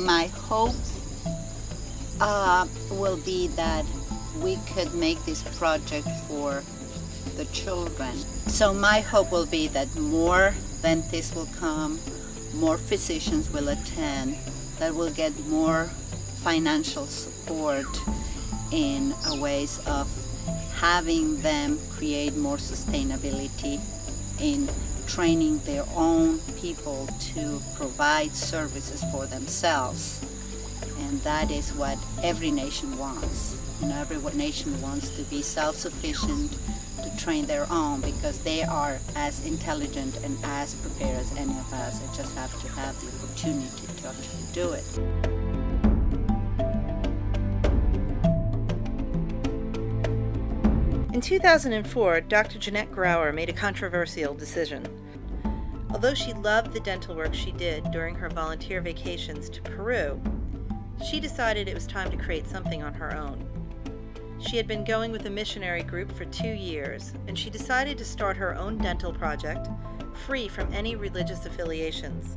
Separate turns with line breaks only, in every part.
my hope will be that we could make this project for the children. So my hope will be that more dentists will come, more physicians will attend, that we'll get more financial support in ways of having them create more sustainability in training their own people to provide services for themselves. And that is what every nation wants. Every nation wants to be self-sufficient, to train their own, because they are as intelligent and as prepared as any of us. They just have to have the opportunity to actually do it.
In 2004, Dr. Jeanette Grauer made a controversial decision. Although she loved the dental work she did during her volunteer vacations to Peru, she decided it was time to create something on her own. She had been going with a missionary group for 2 years, and she decided to start her own dental project, free from any religious affiliations.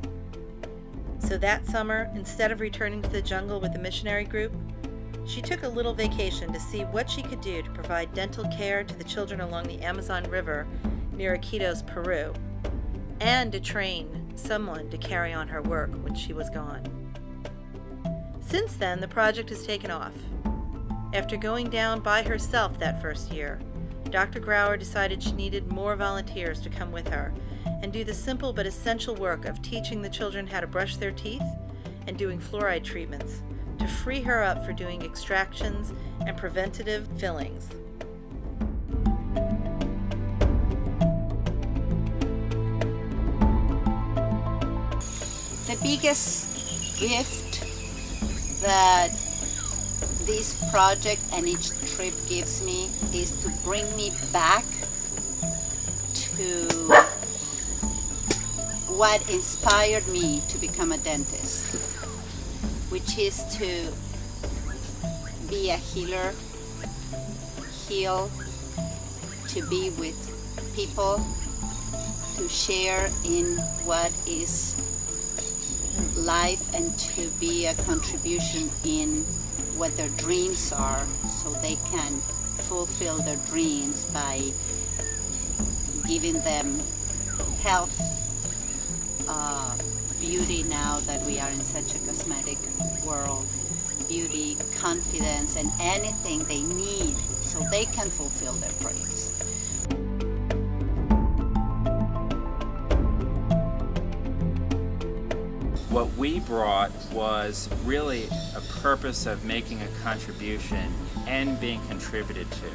So that summer, instead of returning to the jungle with the missionary group, she took a little vacation to see what she could do to provide dental care to the children along the Amazon River near Iquitos, Peru, and to train someone to carry on her work when she was gone. Since then, the project has taken off. After going down by herself that first year, Dr. Grauer decided she needed more volunteers to come with her and do the simple but essential work of teaching the children how to brush their teeth and doing fluoride treatments to free her up for doing extractions and preventative fillings.
The biggest gift that this project and each trip gives me is to bring me back to what inspired me to become a dentist, which is to be a healer, heal, to be with people, to share in what is life, and to be a contribution in what their dreams are, so they can fulfill their dreams by giving them health, beauty now that we are in such a cosmetic world, beauty, confidence, and anything they need so they can fulfill their dreams.
What we brought was really a purpose of making a contribution and being contributed to.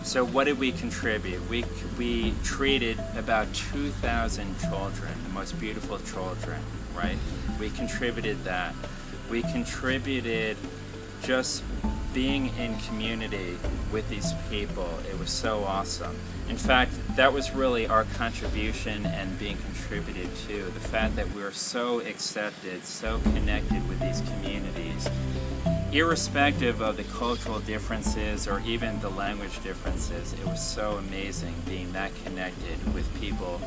So what did we contribute? We treated about 2,000 children, the most beautiful children, right? We contributed that. We contributed just being in community with these people. It was so awesome. In fact, that was really our contribution and being contributed to. The fact that we were so accepted, so connected with these communities, irrespective of the cultural differences or even the language differences. It was so amazing being that connected with people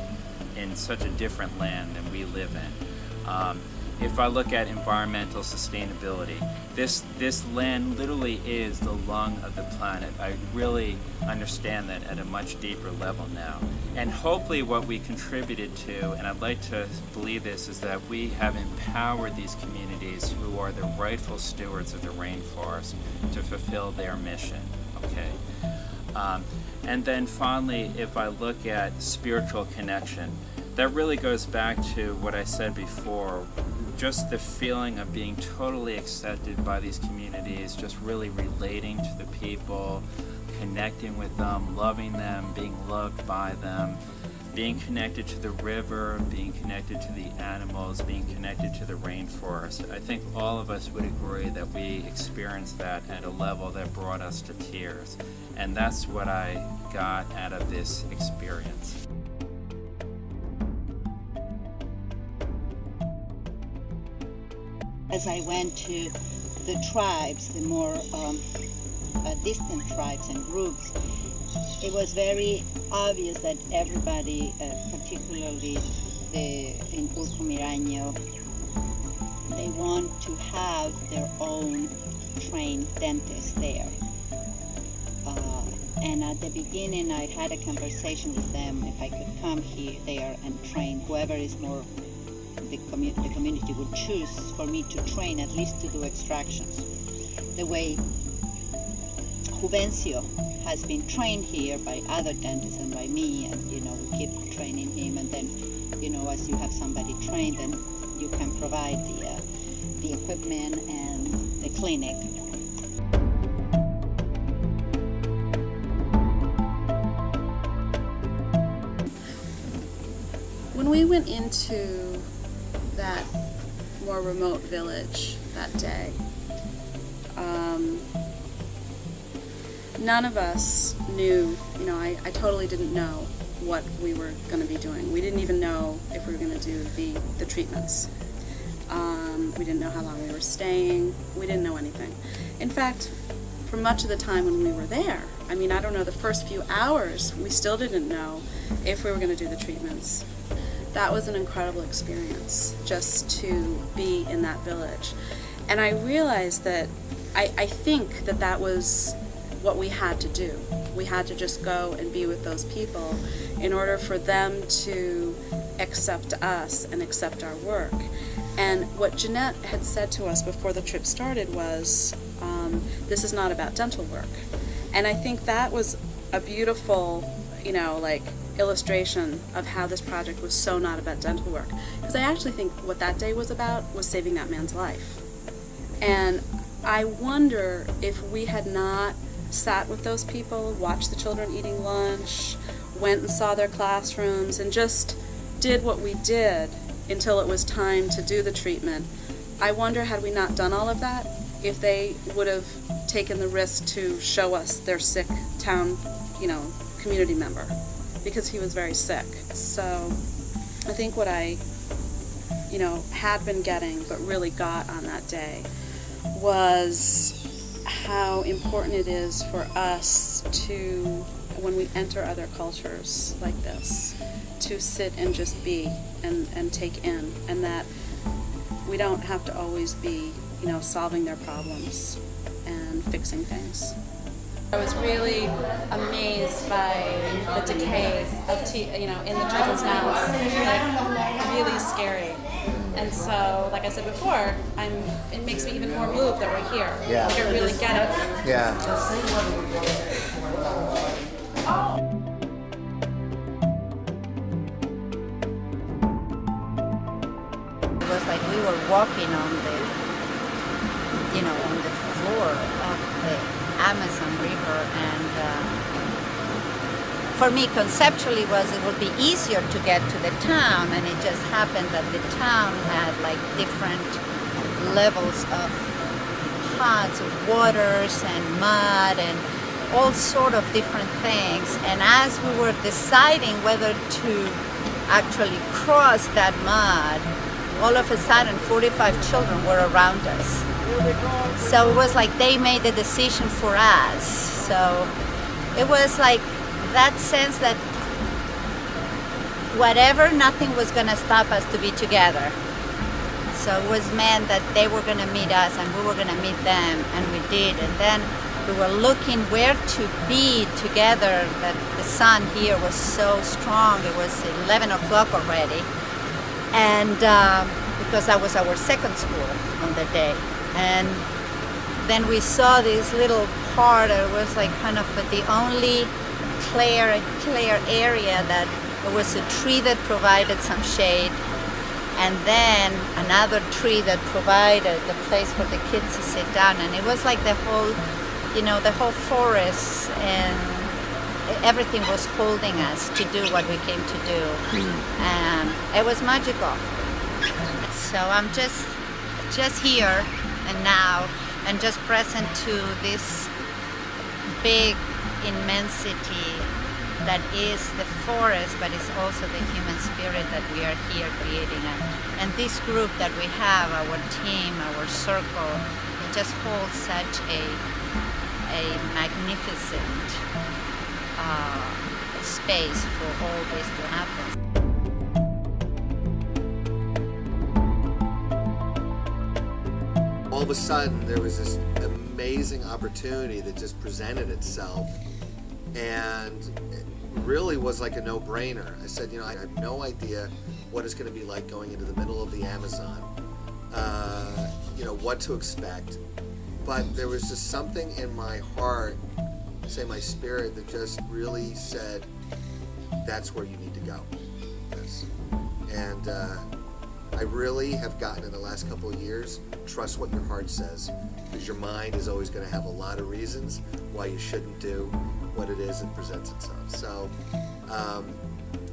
in such a different land than we live in. If I look at environmental sustainability, this land literally is the lung of the planet. I really understand that at a much deeper level now. And hopefully what we contributed to, and I'd like to believe this, is that we have empowered these communities who are the rightful stewards of the rainforest to fulfill their mission, okay? And then finally, if I look at spiritual connection, that really goes back to what I said before, just the feeling of being totally accepted by these communities, just really relating to the people, connecting with them, loving them, being loved by them, being connected to the river, being connected to the animals, being connected to the rainforest. I think all of us would agree that we experienced that at a level that brought us to tears. And that's what I got out of this experience.
As I went to the tribes, the more distant tribes and groups, it was very obvious that everybody, particularly in Urco Miraño, they want to have their own trained dentist there. And at the beginning, I had a conversation with them if I could come here, there, and train whoever is more the community would choose for me to train, at least to do extractions. The way Juvencio has been trained here by other dentists and by me, and we keep training him, and then as you have somebody trained, then you can provide the equipment and the clinic.
When we went into that more remote village that day, none of us knew, I totally didn't know what we were going to be doing. We didn't even know if we were going to do the treatments. We didn't know how long we were staying. We didn't know anything. In fact, for much of the time when we were there, I don't know, the first few hours, we still didn't know if we were going to do the treatments. That was an incredible experience, just to be in that village. And I realized that I think that was what we had to do. We had to just go and be with those people in order for them to accept us and accept our work. And what Jeanette had said to us before the trip started was, this is not about dental work. And I think that was a beautiful, illustration of how this project was so not about dental work. Because I actually think what that day was about was saving that man's life. And I wonder if we had not sat with those people, watched the children eating lunch, went and saw their classrooms, and just did what we did until it was time to do the treatment. I wonder, had we not done all of that, if they would have taken the risk to show us their sick town, community member, because he was very sick. So I think what I, had been getting but really got on that day was how important it is for us to, when we enter other cultures like this, to sit and just be and take in, and that we don't have to always be, solving their problems and fixing things. I was really amazed by the decay of in the children's mouths, really scary. And so, like I said before, it makes me even more moved that we're here.
Yeah.
To really get it.
Yeah.
It was like we were walking on the floor of the Amazon River, and for me conceptually it would be easier to get to the town, and it just happened that the town had like different levels of pots of waters and mud and all sort of different things. And as we were deciding whether to actually cross that mud, all of a sudden 45 children were around us. So it was like they made the decision for us. So it was like that sense that nothing was going to stop us to be together. So it was meant that they were going to meet us and we were going to meet them, and we did. And then we were looking where to be together, that the sun here was so strong. It was 11 o'clock already. And because that was our second school on the day. And then we saw this little part that was like kind of the only clear area, that there was a tree that provided some shade, and then another tree that provided the place for the kids to sit down. And it was like the whole forest, and everything was holding us to do what we came to do. And it was magical. So I'm just here and now, and just present to this big immensity that is the forest, but it's also the human spirit that we are here creating. And this group that we have, our team, our circle, it just holds such a magnificent space for all this to happen.
all of a sudden there was this amazing opportunity that just presented itself, and it really was like a no-brainer. I said, I have no idea what it's going to be like going into the middle of the Amazon, what to expect, but there was just something in my heart, say my spirit, that just really said, that's where you need to go. Yes. And I really have gotten in the last couple of years, trust what your heart says, because your mind is always going to have a lot of reasons why you shouldn't do what it is that presents itself. So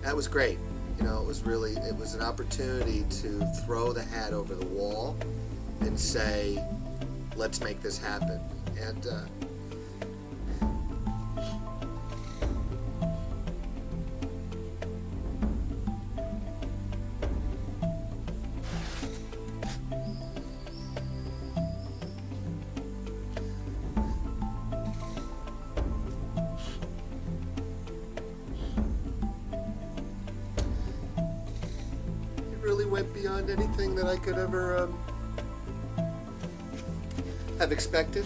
that was great. It was an opportunity to throw the hat over the wall and say, let's make this happen. And really went beyond anything that I could ever have expected.